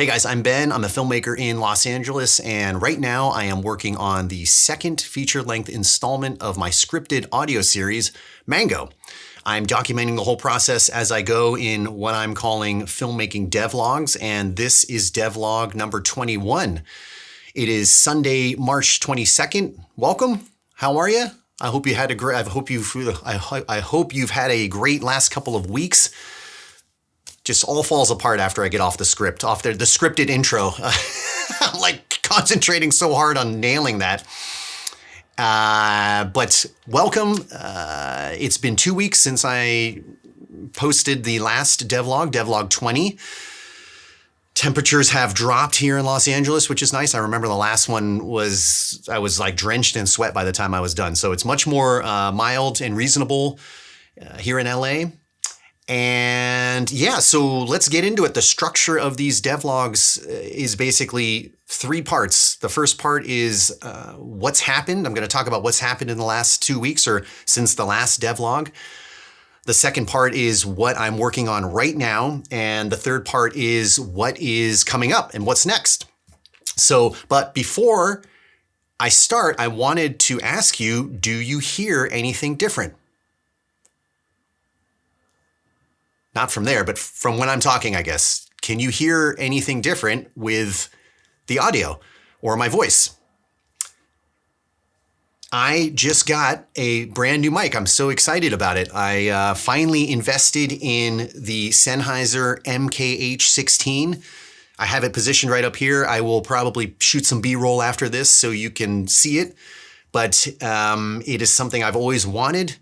Hey guys, I'm Ben. I'm a filmmaker in Los Angeles, and right now I am working on the second feature-length installment of my scripted audio series, Mango. I'm documenting the whole process as I go in what I'm calling filmmaking devlogs, and this is devlog number 21. It is Sunday, March 22nd. Welcome. How are you? I hope you had a great. I hope you've had a great last couple of weeks. Just all falls apart after I get off the script, off the scripted intro. I'm like concentrating so hard on nailing that. But welcome. It's been 2 weeks since I posted the last devlog, devlog 20. Temperatures have dropped here in Los Angeles, which is nice. I remember the last one I was like drenched in sweat by the time I was done. So it's much more mild and reasonable here in LA. And yeah, so let's get into it. The structure of these devlogs is basically 3 parts. The first part is what's happened. I'm going to talk about what's happened in the last 2 weeks or since the last devlog. The second part is what I'm working on right now. And the third part is what is coming up and what's next. So, but before I start, I wanted to ask you, do you hear anything different? Not from there, but from when I'm talking, I guess. Can you hear anything different with the audio or my voice? I just got a brand new mic. I'm so excited about it. I finally invested in the Sennheiser MKH 16. I have it positioned right up here. I will probably shoot some B-roll after this so you can see it. But it is something I've always wanted.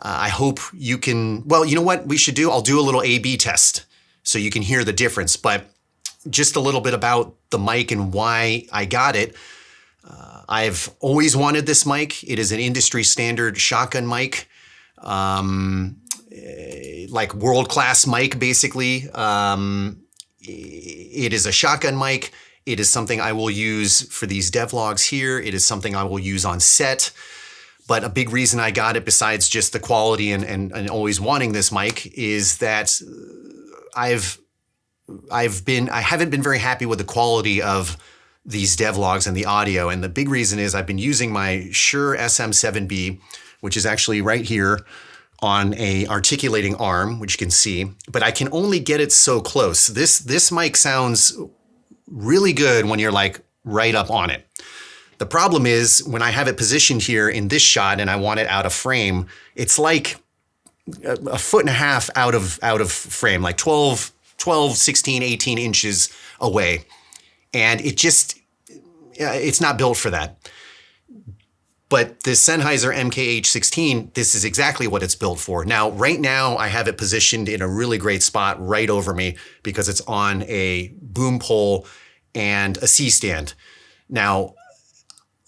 I hope you can, well, you know what we should do? I'll do a little A/B test so you can hear the difference. But just a little bit about the mic and why I got it. I've always wanted this mic. It is an industry standard shotgun mic, like world-class mic, basically. It is a shotgun mic. It is something I will use for these devlogs here. It is something I will use on set. But a big reason I got it, besides just the quality and always wanting this mic, is that I haven't been very happy with the quality of these devlogs and the audio. And the big reason is I've been using my Shure SM7B, which is actually right here on a articulating arm, which you can see, but I can only get it so close. This mic sounds really good when you're like right up on it. The problem is when I have it positioned here in this shot and I want it out of frame, it's like a 1.5 feet out of frame, like 12, 16, 18 inches away. And it's not built for that. But the Sennheiser MKH 16, this is exactly what it's built for. Now, right now, I have it positioned in a really great spot right over me because it's on a boom pole and a C-stand. Now,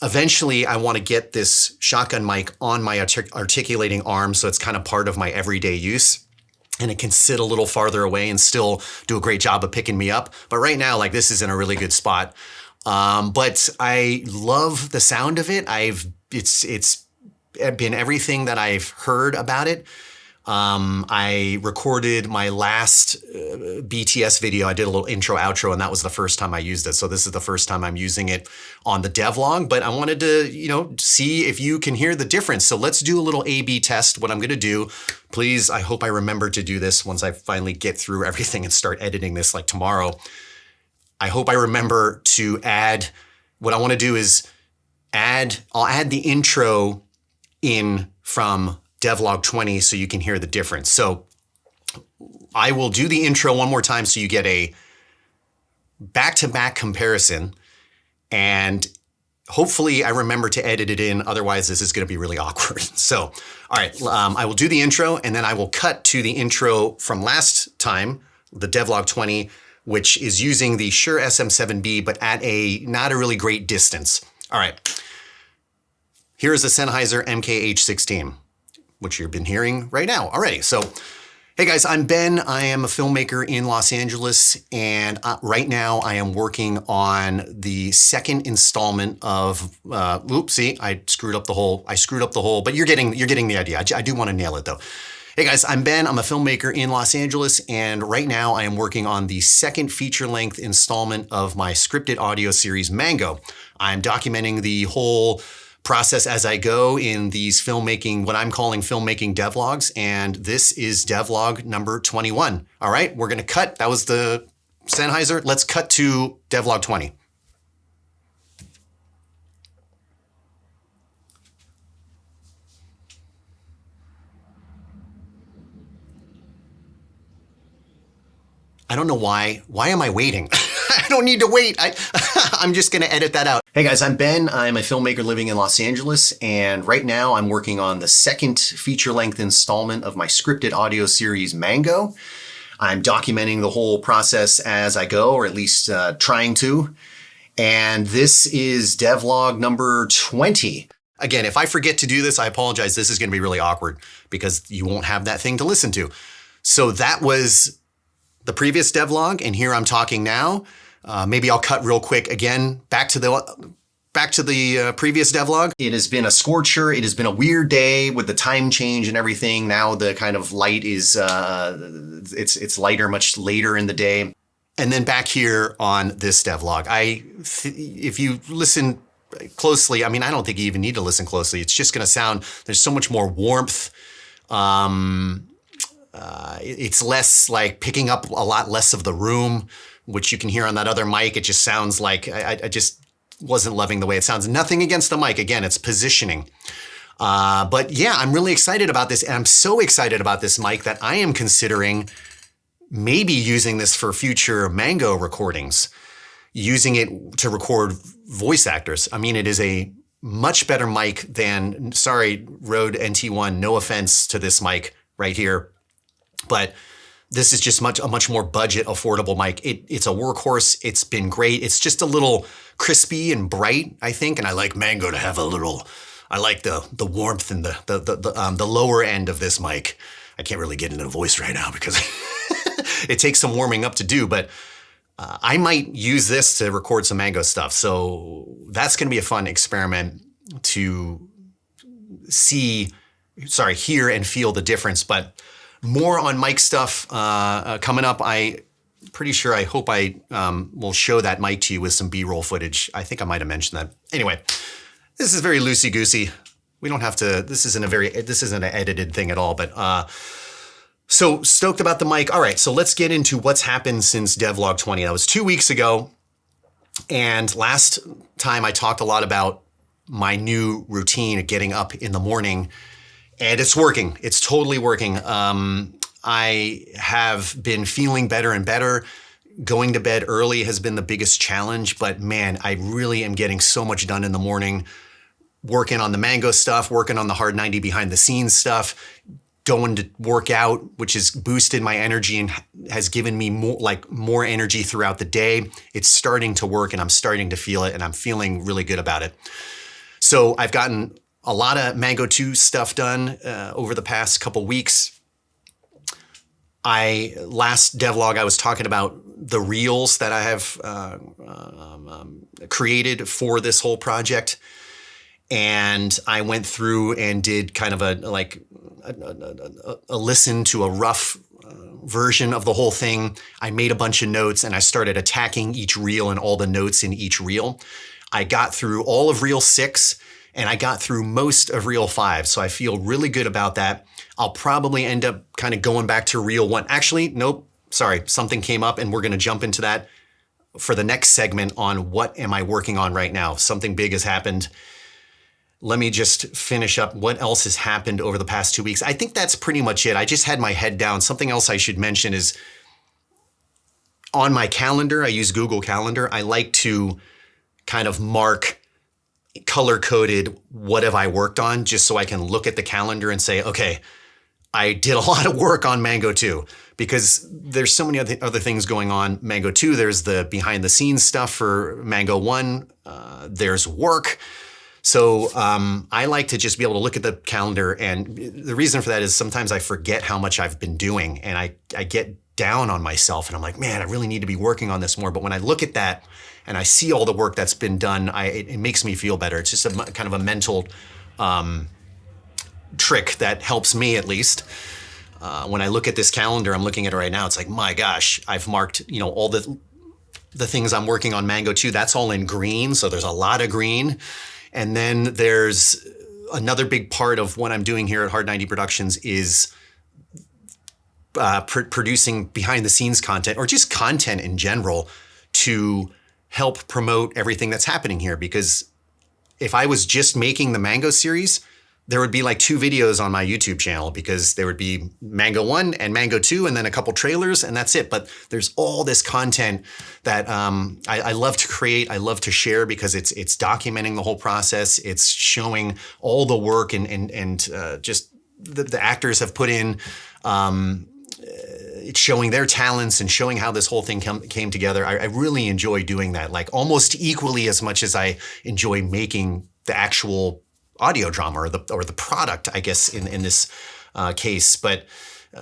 eventually, I want to get this shotgun mic on my articulating arm so it's kind of part of my everyday use. And it can sit a little farther away and still do a great job of picking me up. But right now, like this is in a really good spot. But I love the sound of it. It's been everything that I've heard about it. I recorded my last BTS video. I did a little intro outro, and that was the first time I used it. So this is the first time I'm using it on the devlog, but I wanted to, see if you can hear the difference. So let's do a little A/B test. What I'm going to do, please, I hope I remember to do this once I finally get through everything and start editing this like tomorrow. I hope I remember to add, what I want to do is I'll add the intro in from devlog 20 so you can hear the difference. So I will do the intro one more time so you get a back-to-back comparison, and hopefully I remember to edit it in. Otherwise, this is going to be really awkward. So, all right, I will do the intro and then I will cut to the intro from last time, the devlog 20, which is using the Shure SM7B, but at not a really great distance. All right, here is the Sennheiser MKH 16. Which you've been hearing right now already. So, hey guys, I'm Ben. I am a filmmaker in Los Angeles, and right now I am working on the second installment of, oopsie, I screwed up the whole, but you're getting the idea. I do want to nail it though. Hey guys, I'm Ben. I'm a filmmaker in Los Angeles, and right now I am working on the second feature-length installment of my scripted audio series, Mango. I'm documenting the whole process as I go in these filmmaking, what I'm calling filmmaking devlogs, and this is devlog number 21. All right, we're gonna cut. That was the Sennheiser. Let's cut to devlog 20. I don't know why. Why am I waiting? I don't need to wait. I'm just going to edit that out. Hey guys, I'm Ben. I'm a filmmaker living in Los Angeles, and right now I'm working on the second feature-length installment of my scripted audio series, Mango. I'm documenting the whole process as I go, or at least trying to. And this is devlog number 20. Again, if I forget to do this, I apologize. This is going to be really awkward because you won't have that thing to listen to. So that was the previous devlog, and here I'm talking now. Maybe I'll cut real quick again, back to the previous devlog. It has been a scorcher. It has been a weird day with the time change and everything. Now the kind of light is, it's lighter much later in the day. And then back here on this devlog, if you listen closely, I mean, I don't think you even need to listen closely. It's just going to sound, there's so much more warmth. It's less like picking up a lot less of the room, which you can hear on that other mic. It just sounds like, I just wasn't loving the way it sounds. Nothing against the mic. Again, it's positioning. But yeah, I'm really excited about this. And I'm so excited about this mic that I am considering maybe using this for future Mango recordings, using it to record voice actors. I mean, it is a much better mic than, sorry, Rode NT1, no offense to this mic right here. But this is just a much more budget, affordable mic. It's a workhorse. It's been great. It's just a little crispy and bright, I think. And I like Mango to have a little, I like the warmth and the lower end of this mic. I can't really get into the voice right now because it takes some warming up to do, but I might use this to record some Mango stuff. So that's going to be a fun experiment to hear and feel the difference. But more on mic stuff coming up. I hope I will show that mic to you with some B-roll footage. I think I might have mentioned that. Anyway, this is very loosey-goosey. We don't have to, this isn't an edited thing at all, but so stoked about the mic. All right, so let's get into what's happened since devlog 20. That was 2 weeks ago. And last time I talked a lot about my new routine of getting up in the morning. And it's working. It's totally working. I have been feeling better and better. Going to bed early has been the biggest challenge, but man, I really am getting so much done in the morning, working on the Mango stuff, working on the Hard 90 behind the scenes stuff, going to work out, which has boosted my energy and has given me more energy throughout the day. It's starting to work and I'm starting to feel it and I'm feeling really good about it. So I've gotten a lot of Mango 2 stuff done over the past couple weeks. Last devlog, I was talking about the reels that I have created for this whole project. And I went through and did kind of a listen to a rough version of the whole thing. I made a bunch of notes and I started attacking each reel and all the notes in each reel. I got through all of reel 6 and I got through most of reel 5. So I feel really good about that. I'll probably end up kind of going back to reel 1. Actually, nope, sorry, something came up and we're gonna jump into that for the next segment on what am I working on right now. Something big has happened. Let me just finish up what else has happened over the past 2 weeks. I think that's pretty much it. I just had my head down. Something else I should mention is on my calendar, I use Google Calendar. I like to kind of mark color-coded what have I worked on just so I can look at the calendar and say, okay, I did a lot of work on Mango 2 because there's so many other things going on. Mango 2, there's the behind the scenes stuff for Mango 1. There's work. So I like to just be able to look at the calendar. And the reason for that is sometimes I forget how much I've been doing and I get down on myself and I'm like, man, I really need to be working on this more. But when I look at that and I see all the work that's been done, it makes me feel better. It's just a kind of a mental trick that helps me at least. When I look at this calendar, I'm looking at it right now, it's like, my gosh, I've marked, all the things I'm working on Mango 2, that's all in green. So there's a lot of green. And then there's another big part of what I'm doing here at Hard 90 Productions is producing behind the scenes content, or just content in general, to help promote everything that's happening here. Because if I was just making the Mango series, there would be like 2 videos on my YouTube channel, because there would be Mango 1 and Mango 2 and then a couple trailers, and that's it. But there's all this content that I love to create. I love to share, because it's documenting the whole process. It's showing all the work and just the actors have put in. It's showing their talents and showing how this whole thing came together. I really enjoy doing that, like almost equally as much as I enjoy making the actual audio drama or the product, I guess, in this case. But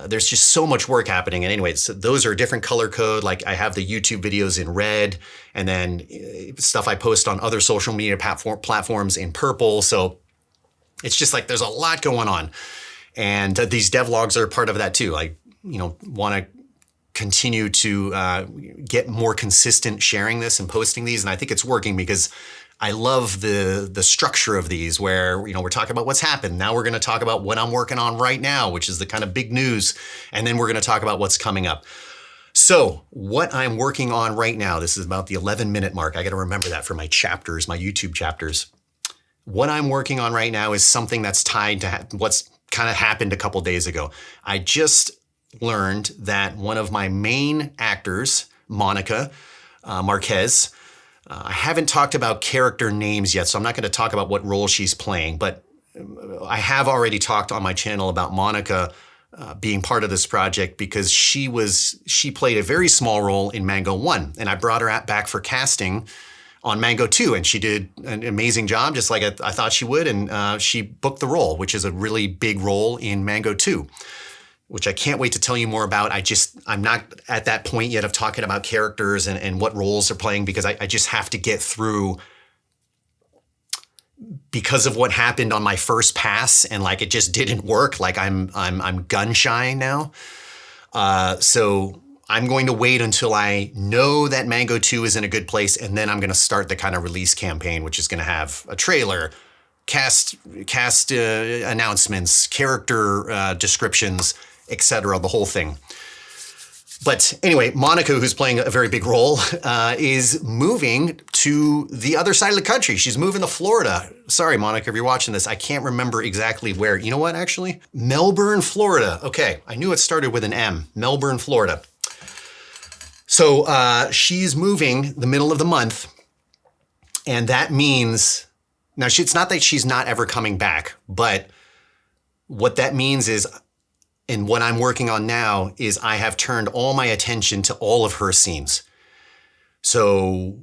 there's just so much work happening. And anyways, so those are different color code. Like I have the YouTube videos in red, and then stuff I post on other social media platforms in purple. So it's just like there's a lot going on. And these devlogs are part of that too. I want to continue to get more consistent sharing this and posting these. And I think it's working, because I love the structure of these, where, we're talking about what's happened. Now we're going to talk about what I'm working on right now, which is the kind of big news. And then we're going to talk about what's coming up. So what I'm working on right now, this is about the 11-minute mark. I got to remember that for my chapters, my YouTube chapters. What I'm working on right now is something that's tied to what's kind of happened a couple days ago. I just learned that one of my main actors, Monica Marquez, I haven't talked about character names yet, so I'm not going to talk about what role she's playing, but I have already talked on my channel about Monica being part of this project, because she played a very small role in Mango 1, and I brought her back for casting on Mango 2, and she did an amazing job, just like I thought she would, and she booked the role, which is a really big role in Mango 2. Which I can't wait to tell you more about. I'm not at that point yet of talking about characters and what roles they're playing, because I just have to get through, because of what happened on my first pass, and like it just didn't work. Like I'm gun shy now. So I'm going to wait until I know that Mango 2 is in a good place, and then I'm going to start the kind of release campaign, which is going to have a trailer, cast announcements, character descriptions, etc., the whole thing. But anyway, Monica, who's playing a very big role, is moving to the other side of the country. She's moving to Florida. Sorry, Monica, if you're watching this, I can't remember exactly where. You know what, actually? Melbourne, Florida. Okay, I knew it started with an M. Melbourne, Florida. So she's moving the middle of the month, and that means, now it's not that she's not ever coming back, but what that means is, and what I'm working on now is, I have turned all my attention to all of her scenes. So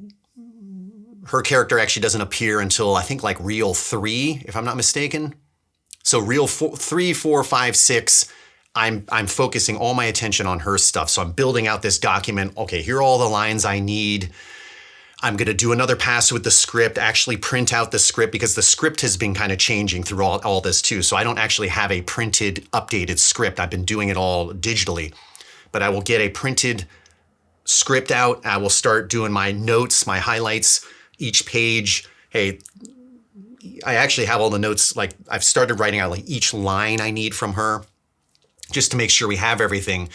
her character actually doesn't appear until I think like reel 3, if I'm not mistaken. So reel 3, 4, 5, 6, I'm focusing all my attention on her stuff. So I'm building out this document. Okay, here are all the lines I need. I'm going to do another pass with the script, actually print out the script, because the script has been kind of changing through all this too. So I don't actually have a printed, updated script. I've been doing it all digitally, but I will get a printed script out. I will start doing my notes, my highlights, each page. Hey, I actually have all the notes. Like I've started writing out like each line I need from her, just to make sure we have everything.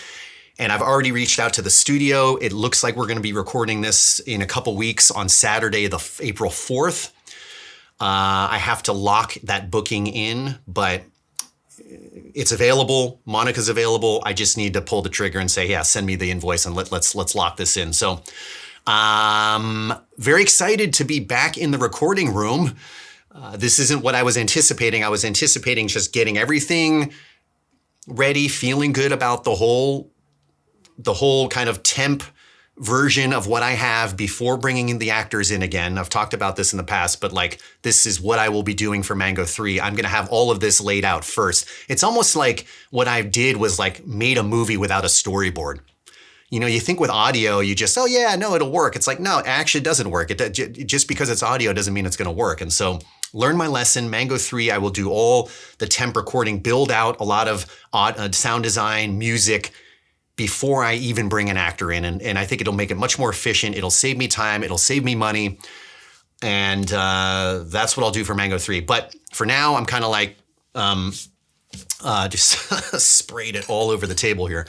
And I've already reached out to the studio. It looks like we're going to be recording this in a couple weeks on Saturday, April 4th. I have to lock that booking in, but it's available. Monica's available. I just need to pull the trigger and say, yeah, send me the invoice and let's lock this in. So very excited to be back in the recording room. This isn't what I was anticipating. I was anticipating just getting everything ready, feeling good about the whole kind of temp version of what I have before bringing in the actors in again. I've talked about this in the past, but like, this is what I will be doing for Mango 3. I'm going to have all of this laid out first. It's almost like what I did was like made a movie without a storyboard. You think with audio, you just, oh yeah, no, it'll work. It's like, no, it actually doesn't work. Just because it's audio doesn't mean it's going to work. And so learn my lesson. Mango 3, I will do all the temp recording, build out a lot of sound design, music, before I even bring an actor in. And I think it'll make it much more efficient. It'll save me time. It'll save me money. And that's what I'll do for Mango 3. But for now, I'm kind of like just sprayed it all over the table here.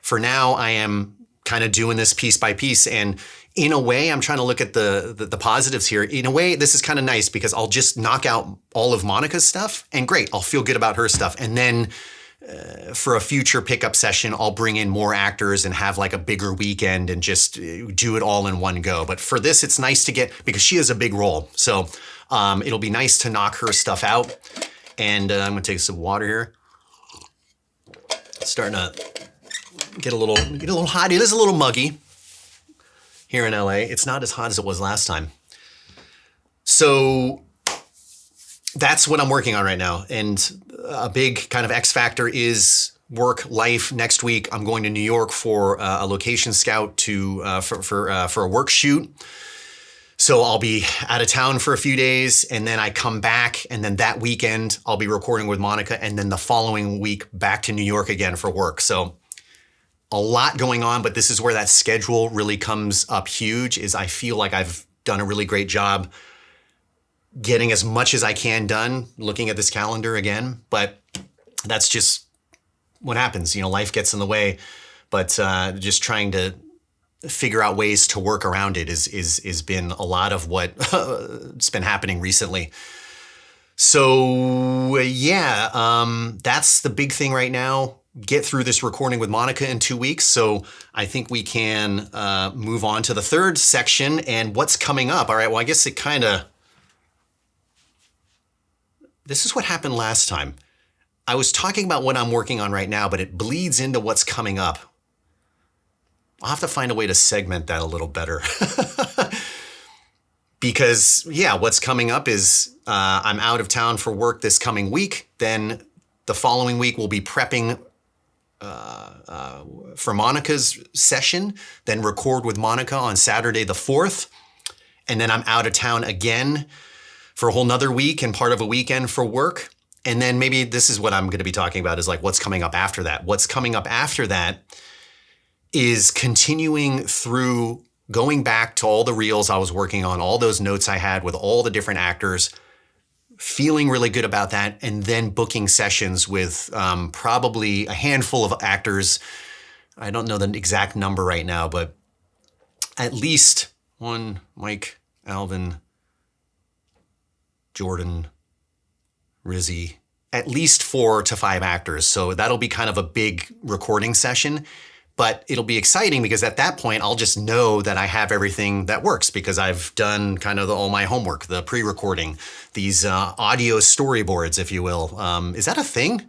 For now, I am kind of doing this piece by piece. And in a way, I'm trying to look at the positives here. In a way, this is kind of nice because I'll just knock out all of Monica's stuff. And great, I'll feel good about her stuff. And then for a future pickup session, I'll bring in more actors and have like a bigger weekend and just do it all in one go. But for this, it's nice to get, because she has a big role. So it'll be nice to knock her stuff out. And I'm gonna take some water here. It's starting to get a little hot. It is a little muggy here in LA. It's not as hot as it was last time. So that's what I'm working on right now. And a big kind of X factor is work life. Next week, I'm going to New York for a location scout for a work shoot. So I'll be out of town for a few days, and then I come back, and then that weekend I'll be recording with Monica, and then the following week back to New York again for work. So a lot going on, but this is where that schedule really comes up huge, is I feel like I've done a really great job getting as much as I can done, looking at this calendar again. But that's just what happens. You know, life gets in the way, but just trying to figure out ways to work around it is been a lot of what it's been happening recently. So yeah, that's the big thing right now. Get through this recording with Monica in 2 weeks. So I think we can move on to the third section and what's coming up. All right, well, I guess this is what happened last time. I was talking about what I'm working on right now, but it bleeds into what's coming up. I'll have to find a way to segment that a little better. Because, yeah, what's coming up is I'm out of town for work this coming week. Then the following week we'll be prepping for Monica's session, then record with Monica on Saturday the 4th. And then I'm out of town again for a whole nother week and part of a weekend for work. And then maybe this is what I'm going to be talking about, is like what's coming up after that. What's coming up after that is continuing through, going back to all the reels I was working on, all those notes I had with all the different actors, feeling really good about that, and then booking sessions with probably a handful of actors. I don't know the exact number right now, but at least one, Mike, Alvin, Jordan, Rizzy, at least 4 to 5 actors. So that'll be kind of a big recording session. But it'll be exciting because at that point, I'll just know that I have everything that works because I've done kind of all my homework, the pre-recording, these audio storyboards, if you will. Is that a thing?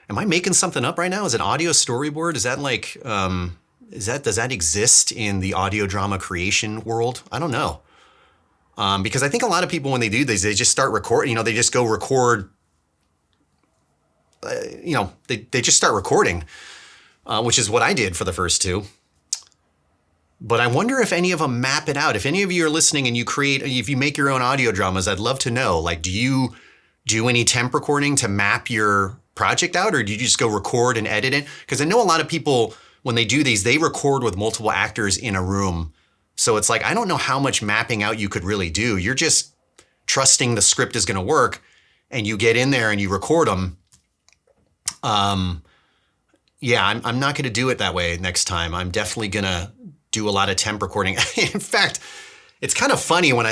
Am I making something up right now? Is an audio storyboard? Is that like, does that exist in the audio drama creation world? I don't know. Because I think a lot of people, when they do these, they just start recording, they just go record, they just start recording. Which is what I did for the first 2. But I wonder if any of them map it out. If any of you are listening and if you make your own audio dramas, I'd love to know. Like, do you do any temp recording to map your project out, or do you just go record and edit it? Because I know a lot of people, when they do these, they record with multiple actors in a room. So it's like, I don't know how much mapping out you could really do. You're just trusting the script is going to work, and you get in there and you record them. Yeah, I'm not going to do it that way next time. I'm definitely going to do a lot of temp recording. In fact, it's kind of funny when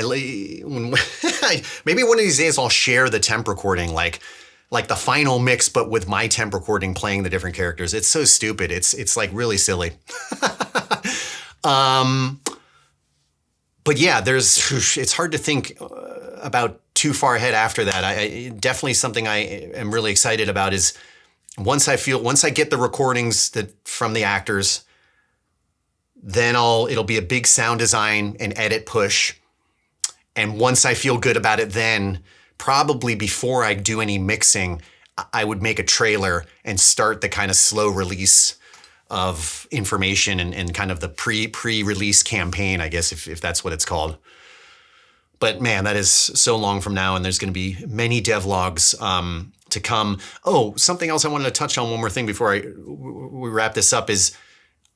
maybe one of these days I'll share the temp recording, like the final mix, but with my temp recording playing the different characters. It's so stupid. It's like really silly. But yeah, it's hard to think about too far ahead after that. Definitely something I am really excited about is once I get the recordings from the actors, then it'll be a big sound design and edit push. And once I feel good about it, then probably before I do any mixing, I would make a trailer and start the kind of slow release of information and kind of the pre-release campaign, I guess, if that's what it's called. But man, that is so long from now, and there's going to be many devlogs to come. Oh, something else I wanted to touch on, one more thing before we wrap this up, is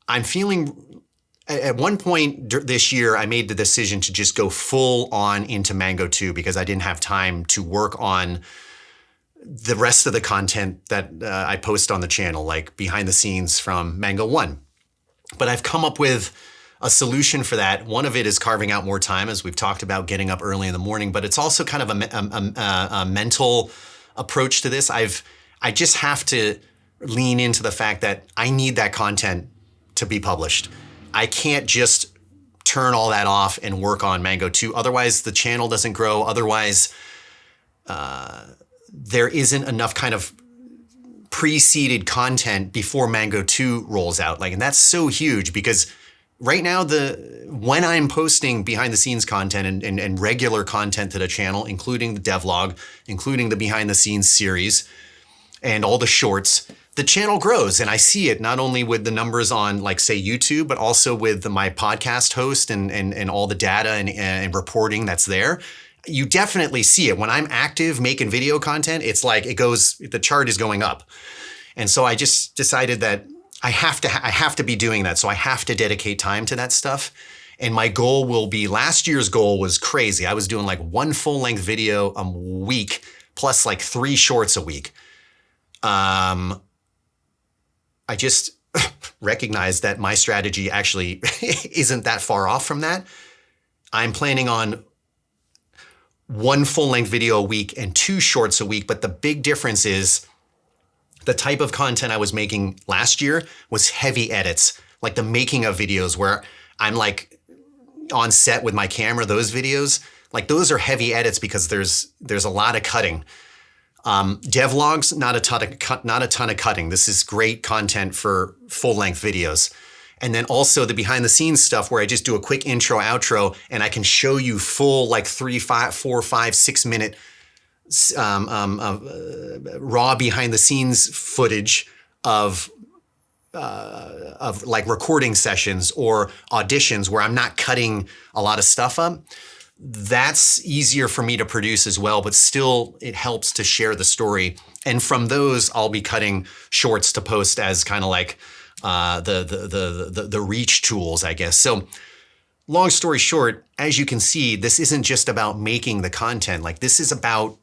I'm feeling, at one point this year, I made the decision to just go full on into Mango 2 because I didn't have time to work on the rest of the content that I post on the channel, like behind the scenes from Mango 1. But I've come up with a solution for that. One of it is carving out more time, as we've talked about, getting up early in the morning, but it's also kind of a mental approach to this. I just have to lean into the fact that I need that content to be published. I can't just turn all that off and work on Mango 2. Otherwise, the channel doesn't grow. Otherwise, there isn't enough kind of pre-seeded content before Mango 2 rolls out. And that's so huge because right now, when I'm posting behind the scenes content and regular content to the channel, including the devlog, including the behind the scenes series and all the shorts, the channel grows. And I see it not only with the numbers on, like, say, YouTube, but also with my podcast host and all the data and reporting that's there. You definitely see it. When I'm active making video content, it's like the chart is going up. And so I just decided that I have to be doing that. So I have to dedicate time to that stuff. And my goal will be, last year's goal was crazy. I was doing like one full length video a week plus like 3 shorts a week. I just recognized that my strategy actually isn't that far off from that. I'm planning on 1 full length video a week and 2 shorts a week. But the big difference is the type of content I was making last year was heavy edits, like the making of videos where I'm like on set with my camera. Those videos, like, those are heavy edits because there's a lot of cutting. Devlogs, not a ton of cutting. This is great content for full length videos. And then also the behind the scenes stuff where I just do a quick intro, outro, and I can show you full, like 3, 5, 4, 5, 6 minute raw behind the scenes footage of like recording sessions or auditions where I'm not cutting a lot of stuff up. That's easier for me to produce as well, but still it helps to share the story. And from those, I'll be cutting shorts to post as kind of like the reach tools, I guess. So long story short, as you can see, this isn't just about making the content. Like, this is about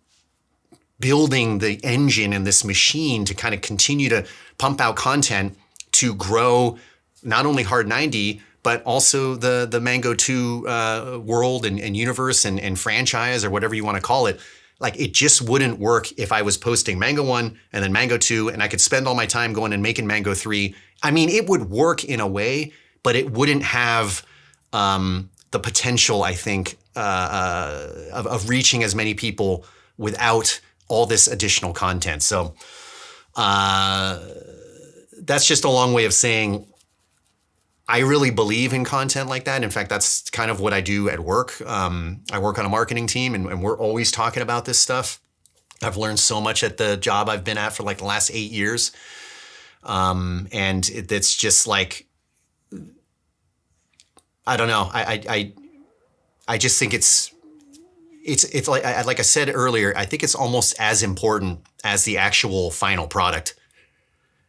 building the engine in this machine to kind of continue to pump out content to grow not only Hard 90, but also the Mango 2 world and universe and franchise, or whatever you want to call it. Like, it just wouldn't work if I was posting Mango 1 and then Mango 2, and I could spend all my time going and making Mango 3. I mean, it would work in a way, but it wouldn't have the potential, I think, of reaching as many people without all this additional content. So that's just a long way of saying I really believe in content like that. In fact, that's kind of what I do at work. I work on a marketing team, and we're always talking about this stuff. I've learned so much at the job I've been at for like the last 8 years. And it's just like, I don't know. I just think it's like I said earlier, I think it's almost as important as the actual final product.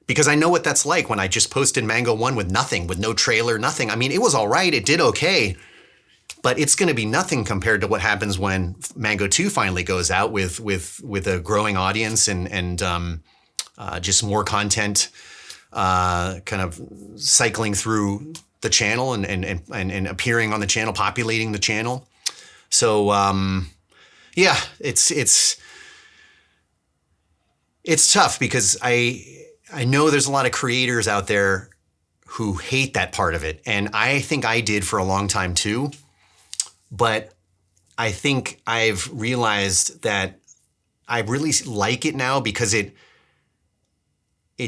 Because I know what that's like when I just posted Mango 1 with nothing, with no trailer, nothing. I mean, it was all right. It did okay. But it's going to be nothing compared to what happens when Mango 2 finally goes out with a growing audience and just more content kind of cycling through the channel and appearing on the channel, populating the channel. So yeah, it's tough because I know there's a lot of creators out there who hate that part of it. And I think I did for a long time too. But I think I've realized that I really like it now because it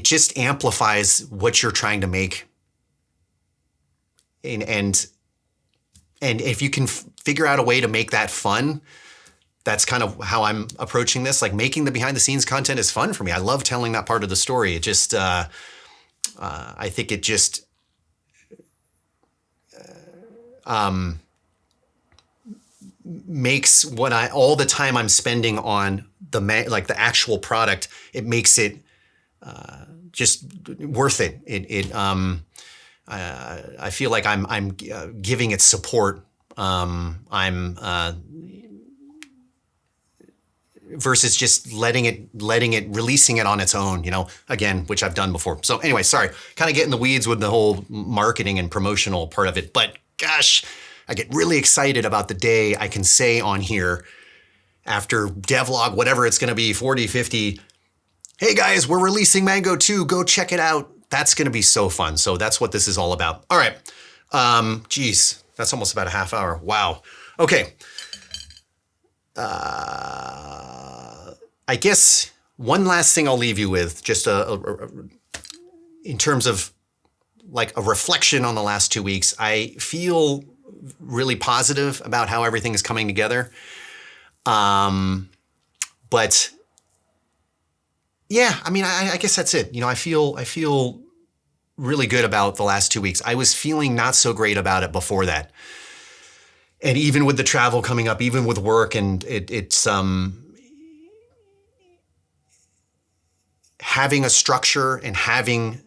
just amplifies what you're trying to make. And if you can figure out a way to make that fun, that's kind of how I'm approaching this. Like, making the behind the scenes content is fun for me. I love telling that part of the story. It just, I think it just makes all the time I'm spending on the actual product, it makes it just worth it. I feel like I'm giving it support. Versus just releasing it on its own, again, which I've done before. So anyway, sorry, kind of get in the weeds with the whole marketing and promotional part of it. But gosh, I get really excited about the day I can say on here after Devlog, whatever it's going to be, 40, 50, hey guys, we're releasing Mango 2, go check it out. That's going to be so fun. So that's what this is all about. All right. Geez, that's almost about a half hour. Wow. Okay. I guess one last thing I'll leave you with, just in terms of like a reflection on the last 2 weeks. I feel really positive about how everything is coming together. But yeah, I mean, I guess that's it. I feel really good about the last 2 weeks. I was feeling not so great about it before that. And even with the travel coming up, even with work, and it's having a structure and having,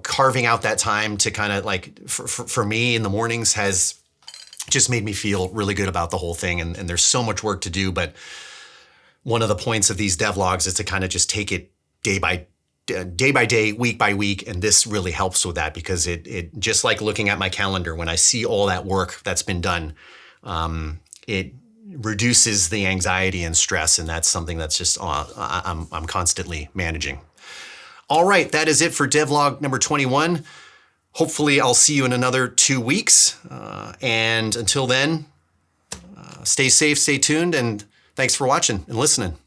carving out that time to kind of like, for me in the mornings has just made me feel really good about the whole thing. And there's so much work to do, but one of the points of these devlogs is to kind of just take it day by day, week by week. And this really helps with that, because it just like looking at my calendar, when I see all that work that's been done, it reduces the anxiety and stress. And that's something that's just, I'm constantly managing. All right. That is it for devlog number 21. Hopefully I'll see you in another 2 weeks. And until then, stay safe, stay tuned, and thanks for watching and listening.